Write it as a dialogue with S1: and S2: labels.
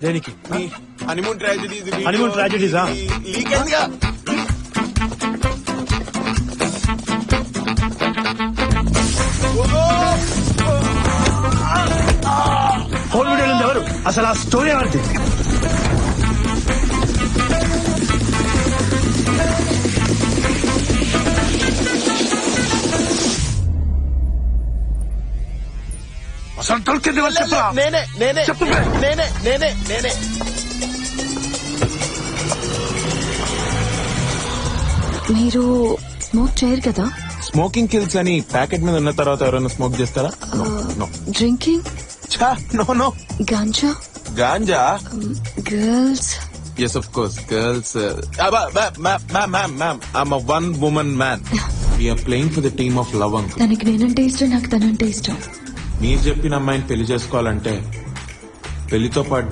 S1: దేనికి?
S2: Honeymoon ట్రాజెడీస్
S1: Honeymoon tragedies, ఆ?
S2: Leak అయిందిగా.
S1: ఫోన్ వీడియోలు ఉంది ఎవరు అసలు? ఆ స్టోరీ ఎవరిది? అసలు దొరికింది ఎవరు చెప్పరా?
S2: నేనే నేనే
S1: చెప్పు బే.
S2: నేనే నేనే నేనే
S3: మీరు స్మోక్ చేయరు కదా?
S2: స్మోకింగ్ కిల్స్ అని ప్యాకెట్ మీద ఉన్న తర్వాత ఎవరైనా స్మోక్ చేస్తారా? No
S3: drinking,
S2: no no.
S3: Ganja,
S2: ganja?
S3: Girls.
S2: Yes, of course, girls. Ma'am, I'm a one-woman man. We are playing for the team of love, uncle.
S3: తనకి నేనంటే ఇష్టం, నాకు తనంటే ఇష్టం.
S2: మీరు చెప్పిన అమ్మాయిని పెళ్లి చేసుకోవాలంటే పెళ్లితో పాటు